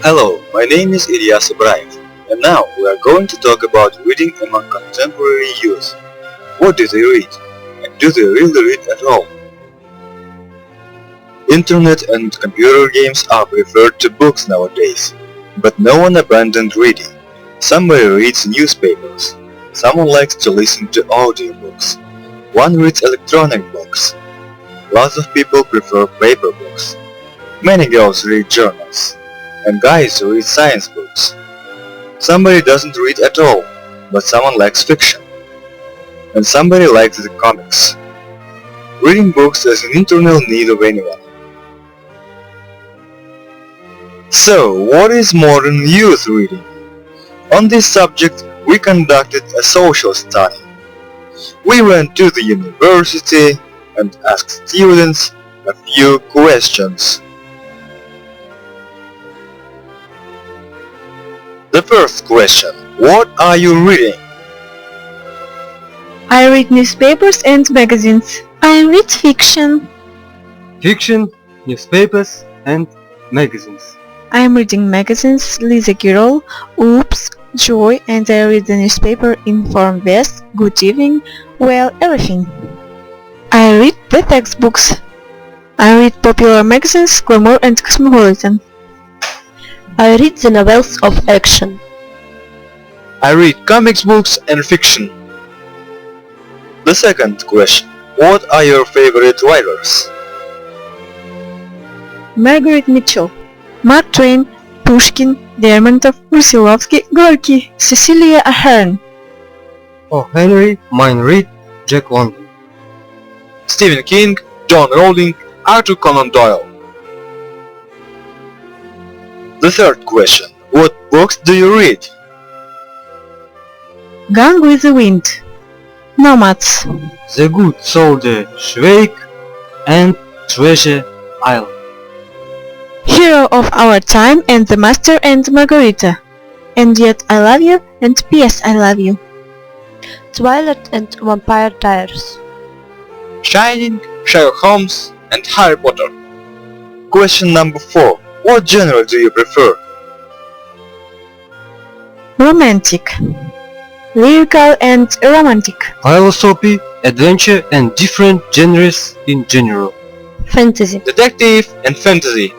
Hello, my name is Ilyas Ibrahim, and now we are going to talk about reading among contemporary youth. What do they read? And do they really read at all? Internet and computer games are preferred to books nowadays, but no one abandoned reading. Somebody reads newspapers, someone likes to listen to audiobooks, one reads electronic books, lots of people prefer paper books, many girls read journals, and guys read science books. Somebody doesn't read at all, but someone likes fiction, and somebody likes the comics. Reading books is an internal need of anyone. So, what is modern youth reading? On this subject, we conducted a social study. We went to the university and asked students a few questions. The first question: what are you reading? I read newspapers and magazines. I read fiction. Fiction, newspapers and magazines. I am reading magazines Lisa Girl, Oops, Joy, and I read the newspaper Inform West, Good Evening, Well, Everything. I read the textbooks. I read popular magazines Glamour and Cosmopolitan. I read the novels of action. I read comics books and fiction. The second question: what are your favorite writers? Margaret Mitchell, Mark Twain, Pushkin, Lermontov, Brusиловский, Gorky, Cecilia Ahern. Oh, Henry, mine read Jack London. Stephen King, John Rowling, Arthur Conan Doyle. The third question: what books do you read? Gone with the Wind, Nomads, The Good Soldier Schweik and Treasure Island. Hero of Our Time and The Master and Margarita, And Yet I Love You and P.S. I Love You. Twilight and Vampire Diaries. Shining, Sherlock Holmes, and Harry Potter. Question number 4. What genre do you prefer? Romantic, lyrical and romantic. Philosophy, adventure and different genres in general. Fantasy. Detective and fantasy.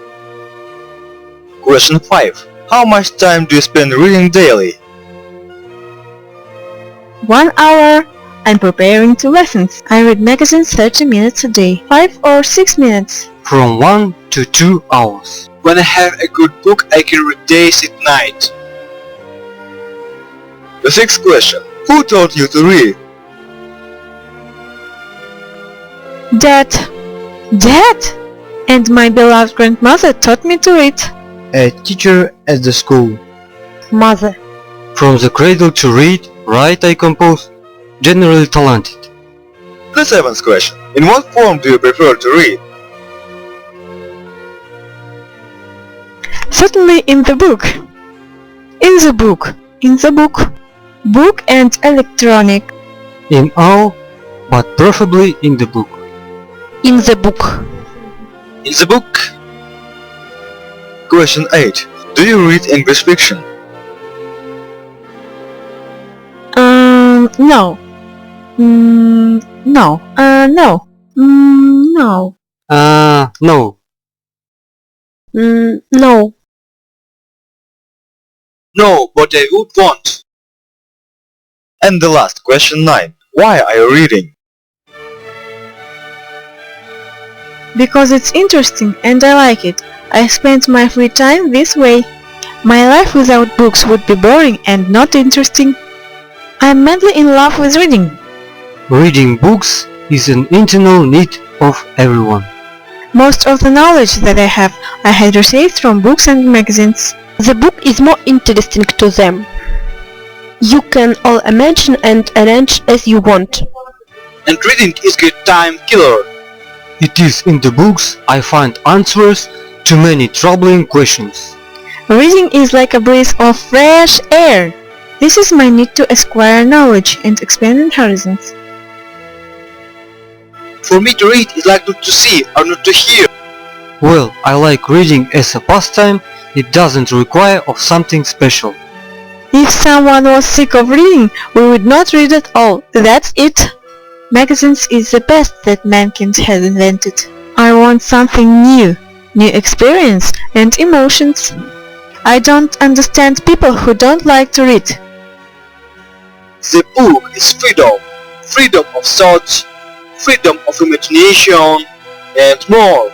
Question 5. How much time do you spend reading daily? 1 hour. I'm preparing 2 lessons. I read magazines 30 minutes a day, 5 or 6 minutes. From 1 to 2 hours. When I have a good book, I can read days and night. The sixth question: who taught you to read? Dad. Dad! And my beloved grandmother taught me to read. A teacher at the school. Mother. From the cradle to read, write, I compose. Generally talented. The seventh question: in what form do you prefer to read? Certainly in the book. In the book. In the book. Book and electronic. In all, but preferably in the book. In the book. In the book. Question 8. Do you read English fiction? No. No. No. No. No. No. No, but I would want. And the last, question 9. Why are you reading? Because it's interesting and I like it. I spend my free time this way. My life without books would be boring and not interesting. I'm madly in love with reading. Reading books is an internal need of everyone. Most of the knowledge that I had received from books and magazines. The book is more interesting to them. You can all imagine and arrange as you want. And reading is good time killer. It is in the books I find answers to many troubling questions. Reading is like a breath of fresh air. This is my need to acquire knowledge and expand horizons. For me to read is like not to see or not to hear. Well, I like reading as a pastime It doesn't require of something special. If someone was sick of reading, we would not read at all. That's it. Magazines is the best that mankind has invented. I want something new experience and emotions. I don't understand people who don't like to read. The book is freedom. Freedom of thought, freedom of imagination, and more.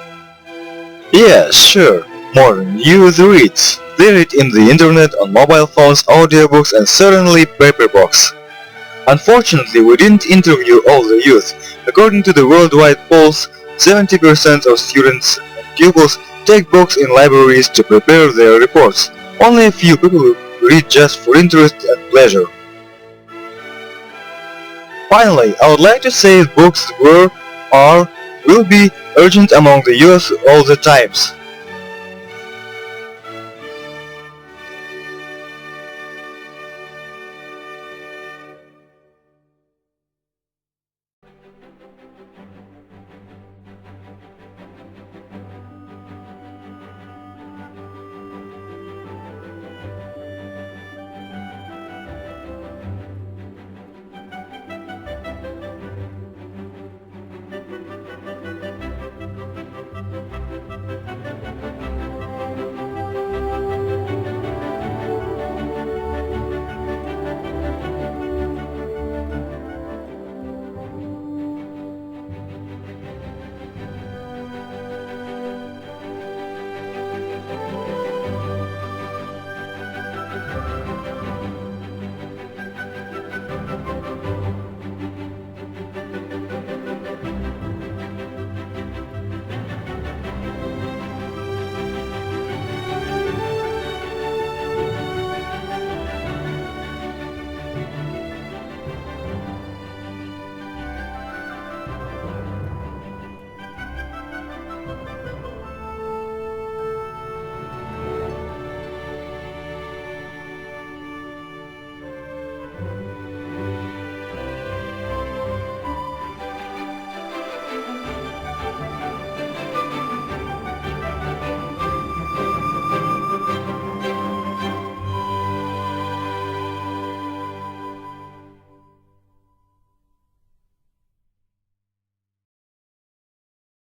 Yes, sure. Modern youth reads. They read in the internet, on mobile phones, audiobooks, and certainly paper books. Unfortunately, we didn't interview all the youth. According to the worldwide polls, 70% of students and pupils take books in libraries to prepare their reports. Only a few people read just for interest and pleasure. Finally, I would like to say books were, are, will be urgent among the youth all the times.